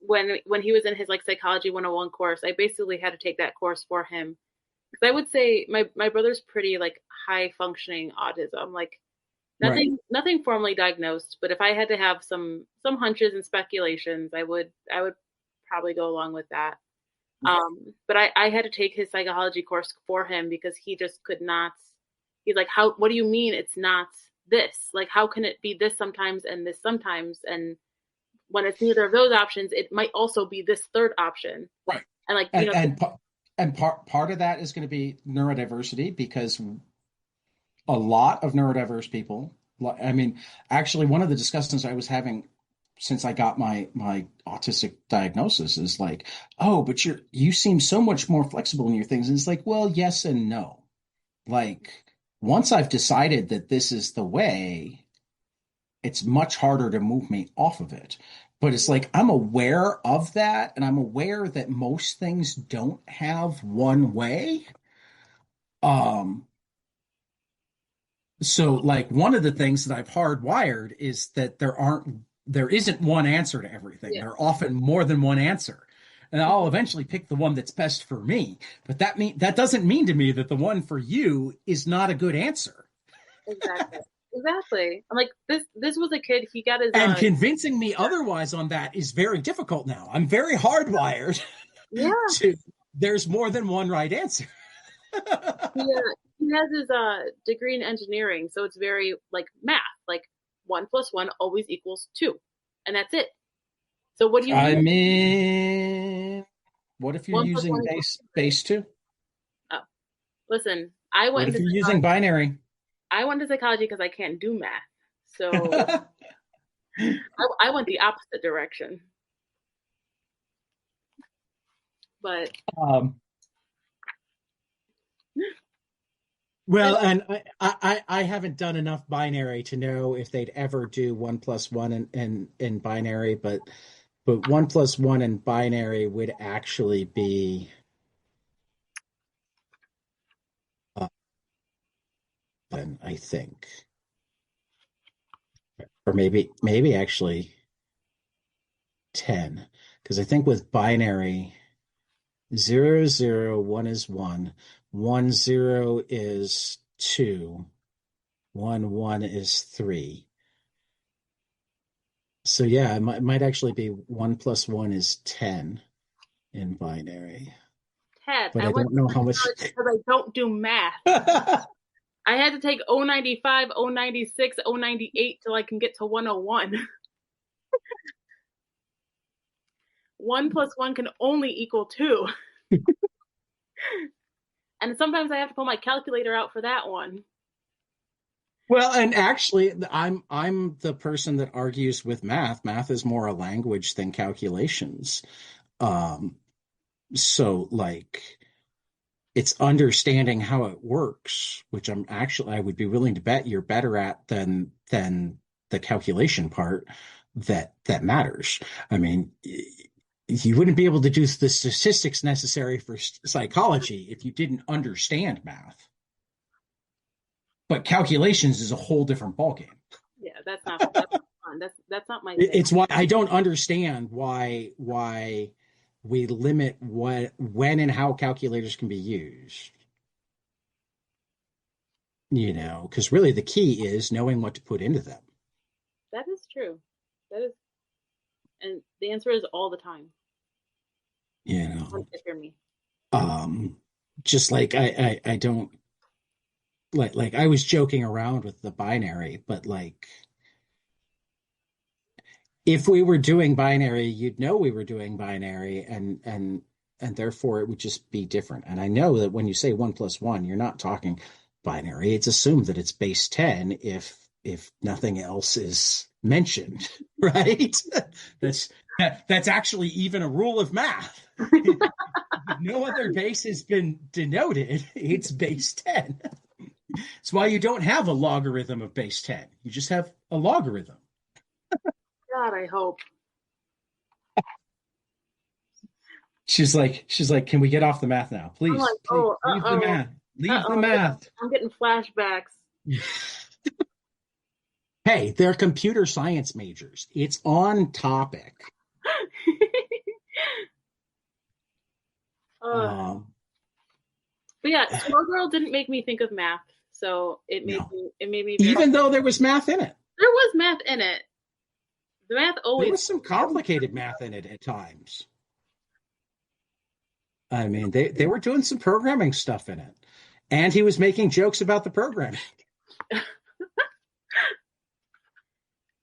when he was in his like psychology 101 course, I basically had to take that course for him because I would say my brother's pretty like high functioning autism, like Right. nothing formally diagnosed, but if I had to have some hunches and speculations, I would probably go along with that. But I had to take his psychology course for him because he just could not. He's like, how? What do you mean it's not this? Like, how can it be this sometimes and this sometimes? And when it's neither of those options, it might also be this third option. Right. And like, And part of that is going to be neurodiversity because a lot of neurodiverse people, I mean, actually, one of the discussions I was having since I got my autistic diagnosis is like, oh, but you seem so much more flexible in your things. And it's like, well, yes and no. Like once I've decided that this is the way, it's much harder to move me off of it. But it's like I'm aware of that, and I'm aware that most things don't have one way. Um, so like one of the things that I've hardwired is that there aren't there isn't one answer to everything. Yeah. There are often more than one answer. And I'll eventually pick the one that's best for me. But that doesn't mean to me that the one for you is not a good answer. Exactly. Exactly. I'm like, this was a kid, he got his And convincing me otherwise on that is very difficult now. I'm very hardwired yeah. to there's more than one right answer. He has his degree in engineering, so it's very like math. Like 1 + 1 always equals 2, and that's it. So what do you I mean, what if you're 1 + using 1 base 2? Oh, listen, I What went if into you're using binary? I went to psychology because I can't do math. So I went the opposite direction. But well, and I haven't done enough binary to know if they'd ever do 1 + 1 in binary, but 1 + 1 in binary would actually be then I think, or maybe actually 10, because I think with binary 0, 0, 1 is 1, 1, 0 is 2, 1, 1 is 3. So yeah, it might actually be 1 + 1 is 10 in binary. Ted, But I I went don't know how much. because I don't do math. I had to take 095, 096, 098 till I can get to 101. 1 + 1 can only equal 2. And sometimes I have to pull my calculator out for that one. Well, and actually, I'm the person that argues with math. Math is more a language than calculations. So like it's understanding how it works, which I would be willing to bet you're better at than the calculation part that matters. I mean, you wouldn't be able to do the statistics necessary for psychology if you didn't understand math. But calculations is a whole different ballgame. Yeah, that's not fun. That's not my thing. It's why I don't understand why we limit when and how calculators can be used. Because really the key is knowing what to put into them. That is true. And the answer is all the time. Don't hear me. Just like I don't like I was joking around with the binary, but like if we were doing binary, you'd know we were doing binary, and therefore it would just be different. And I know that when you say 1 + 1, you're not talking binary. It's assumed that it's base 10 if nothing else is mentioned, right? That's actually even a rule of math. If no other base has been denoted, it's base 10. It's why you don't have a logarithm of base 10. You just have a logarithm. God, I hope. She's like, can we get off the math now? Please, like, please leave the math. Leave the math. I'm getting flashbacks. Hey, they're computer science majors. It's on topic. But yeah, Squirrel Girl didn't make me think of math, so it made me even though there was math in it. There was math in it. The math always. There was some complicated math in it at times. I mean, they were doing some programming stuff in it, and he was making jokes about the programming.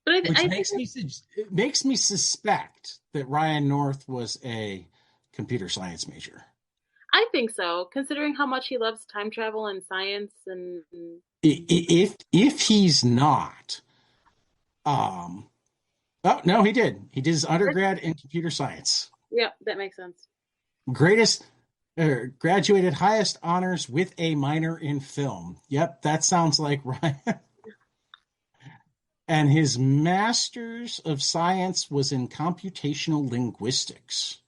But it makes me suspect that Ryan North was a computer science major. I think so, considering how much he loves time travel and science, and if he's not, oh no, he did his undergrad in computer science. Yeah, that makes sense. Graduated highest honors with a minor in film. Yep, that sounds like Ryan. And his master's of science was in computational linguistics.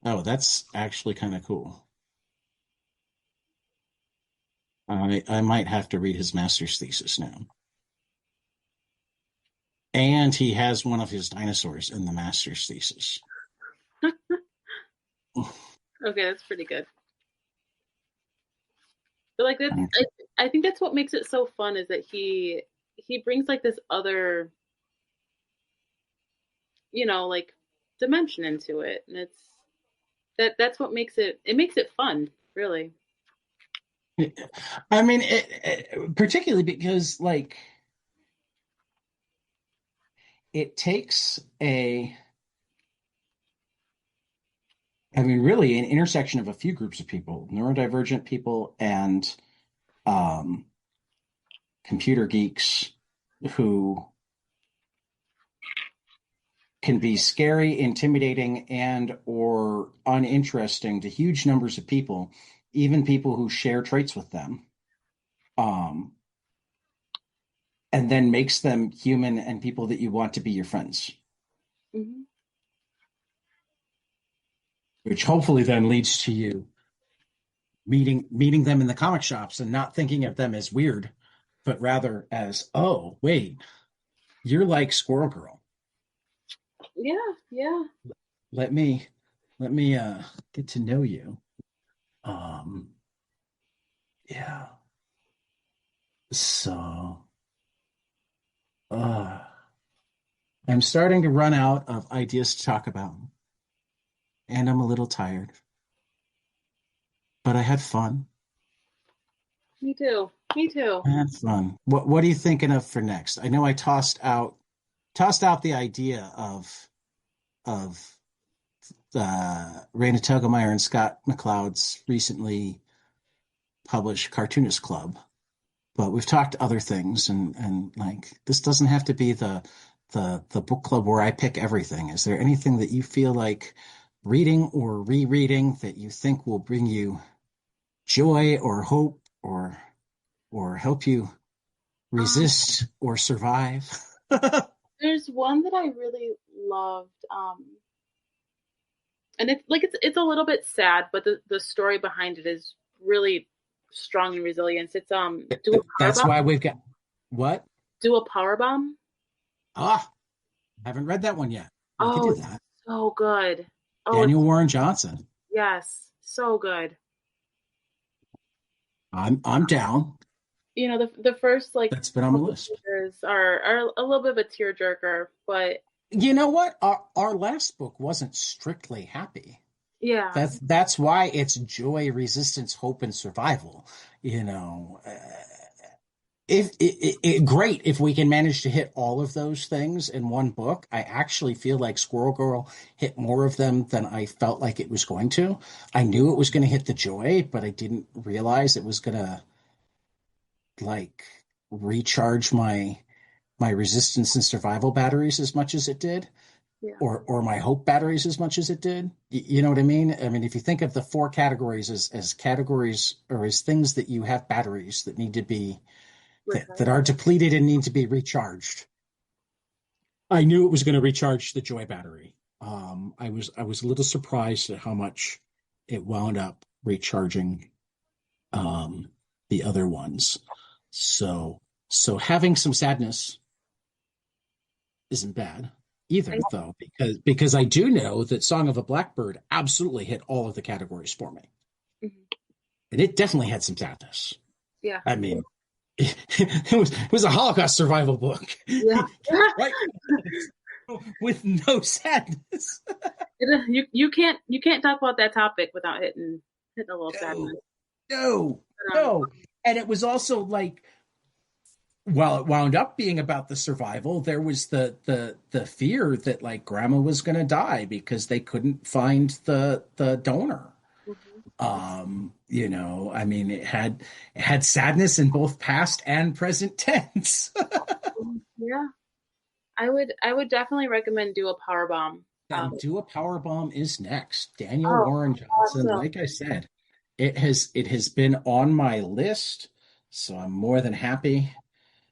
Oh, that's actually kind of cool. I might have to read his master's thesis now. And he has one of his dinosaurs in the master's thesis. Okay, that's pretty good. But like that's, I think that's what makes it so fun is that he brings like this other, like dimension into it, and that's what makes it fun, really. I mean, particularly because like it takes really an intersection of a few groups of people, neurodivergent people and computer geeks who can be scary, intimidating, and or uninteresting to huge numbers of people, even people who share traits with them. And then makes them human and people that you want to be your friends. Mm-hmm. Which hopefully then leads to you meeting them in the comic shops and not thinking of them as weird, but rather as, oh, wait, you're like Squirrel Girl. Yeah. Let me get to know you. Yeah. So I'm starting to run out of ideas to talk about. And I'm a little tired. But I had fun. Me too. I had fun. What are you thinking of for next? I know I tossed out the idea of Raina Telgemeier and Scott McCloud's recently published Cartoonist Club, but we've talked other things, and like this doesn't have to be the book club where I pick everything. Is there anything that you feel like reading or rereading that you think will bring you joy or hope or help you resist or survive? There's one that I really loved, and it's a little bit sad, but the story behind it is really strong and resilient. It's Do a Power That's Bomb. why we've got what? Do a Power Bomb. Haven't read that one yet. We could Oh, do that. so good. Oh, Daniel Warren Johnson. yes, so good. I'm down. The first like That's been on the list. are a little bit of a tearjerker, but you know what? Our last book wasn't strictly happy. Yeah. That's why it's joy, resistance, hope, and survival. Great if we can manage to hit all of those things in one book. I actually feel like Squirrel Girl hit more of them than I felt like it was going to. I knew it was going to hit the joy, but I didn't realize it was going to like recharge my resistance and survival batteries as much as it did. Yeah. Or my hope batteries as much as it did. You know what I mean? I mean, if you think of the four categories as categories or as things that you have batteries that need to be that are depleted and need to be recharged, I knew it was going to recharge the joy battery. I was a little surprised at how much it wound up recharging the other ones. So having some sadness isn't bad either, though, because I do know that Song of a Blackbird absolutely hit all of the categories for me. Mm-hmm. And it definitely had some sadness. Yeah. I mean, it was a Holocaust survival book. Yeah. Right? With no sadness. You can't talk about that topic without hitting a little sadness. No. And it was also like, while it wound up being about the survival, there was the fear that like grandma was going to die because they couldn't find the donor. Mm-hmm. I mean, it had sadness in both past and present tense. Yeah, I would definitely recommend Do a Power Bomb. Do a Power Bomb is next. Daniel Warren Johnson. Awesome. Like I said, it has been on my list, so I'm more than happy.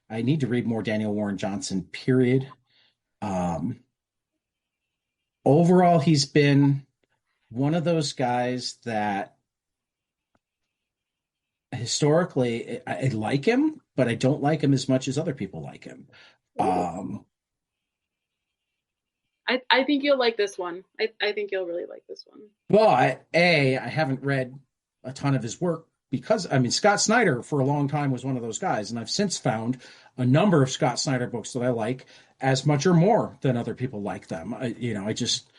I need to read more Daniel Warren Johnson, period. Overall, he's been one of those guys that historically, I like him, but I don't like him as much as other people like him. I think you'll like this one. I think you'll really like this one. Well, I haven't read a ton of his work because, I mean, Scott Snyder for a long time was one of those guys, and I've since found a number of Scott Snyder books that I like as much or more than other people like them. I just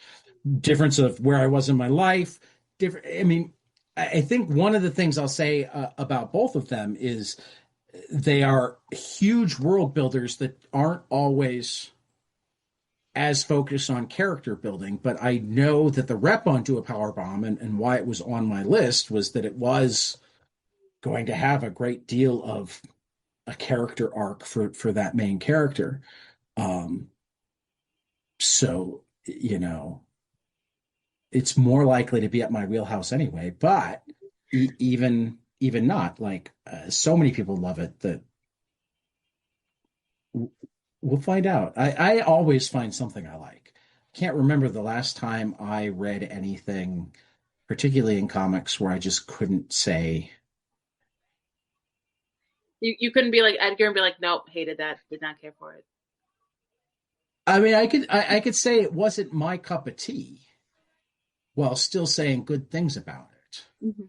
difference of where I was in my life. Different. I mean, I think one of the things I'll say about both of them is they are huge world builders that aren't always as focused on character building, but I know that the rep onto a power bomb and why it was on my list was that it was going to have a great deal of a character arc for that main character. So, it's more likely to be at my wheelhouse anyway, but even not, like, so many people love it that we'll find out. I always find something I like. Can't remember the last time I read anything, particularly in comics, where I just couldn't say. You couldn't be like Edgar and be like, nope, hated that, did not care for it. I mean, I could say it wasn't my cup of tea, while still saying good things about it. Mm-hmm.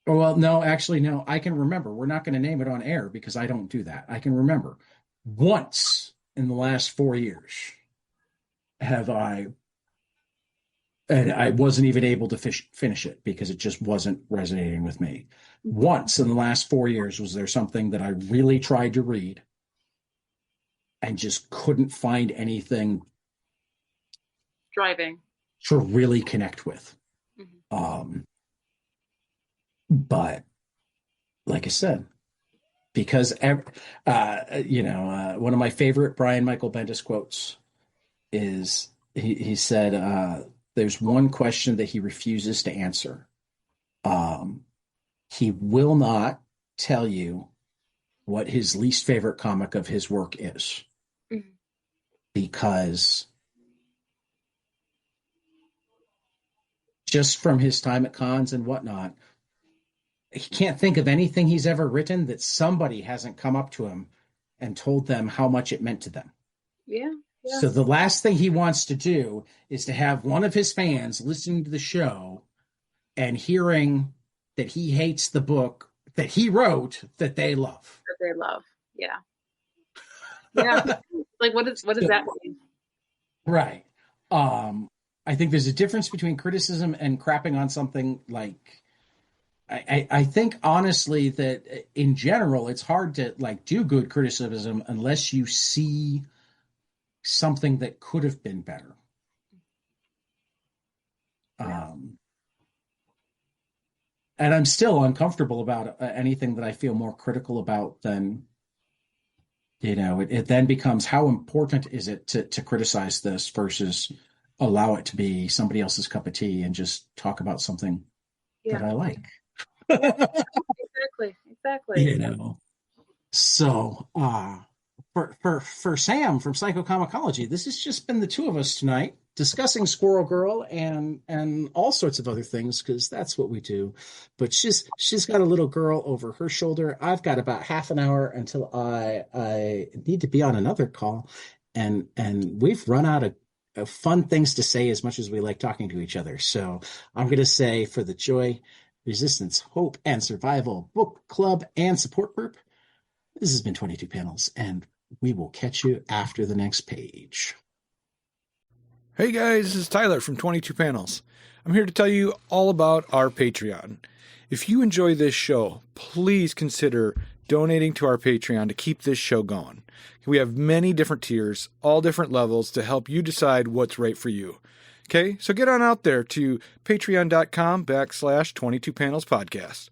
Oh, well, no, actually, no. I can remember. We're not going to name it on air because I don't do that. I can remember once in the last 4 years and I wasn't even able to finish it because it just wasn't resonating with me. Once in the last 4 years was there something that I really tried to read and just couldn't find anything driving to really connect with. Mm-hmm. But like I said, because one of my favorite Brian Michael Bendis quotes is he said, there's one question that he refuses to answer. He will not tell you what his least favorite comic of his work is. Mm-hmm. Because just from his time at cons and whatnot, he can't think of anything he's ever written that somebody hasn't come up to him and told them how much it meant to them. Yeah. So the last thing he wants to do is to have one of his fans listening to the show and hearing that he hates the book that he wrote that they love. That they love. Yeah. Yeah. Like, what does that mean? Right. I think there's a difference between criticism and crapping on something. Like, I think honestly that in general, it's hard to do good criticism unless you see something that could have been better. And I'm still uncomfortable about anything that I feel more critical about than, it then becomes how important is it to criticize this versus allow it to be somebody else's cup of tea and just talk about something that I like. Exactly. So for Sam from Psychocomicology, this has just been the two of us tonight discussing Squirrel Girl and all sorts of other things, because that's what we do. But she's got a little girl over her shoulder. I've got about half an hour until I need to be on another call, and we've run out of fun things to say as much as we like talking to each other. So I'm going to say, for the Joy, Resistance, Hope, and Survival Book Club and Support Group, this has been 22 Panels, and we will catch you after the next page. Hey guys, this is Tyler from 22 Panels. I'm here to tell you all about our Patreon. If you enjoy this show, please consider donating to our Patreon to keep this show going. We have many different tiers, all different levels, to help you decide what's right for you. Okay, so get on out there to patreon.com/22panelspodcast.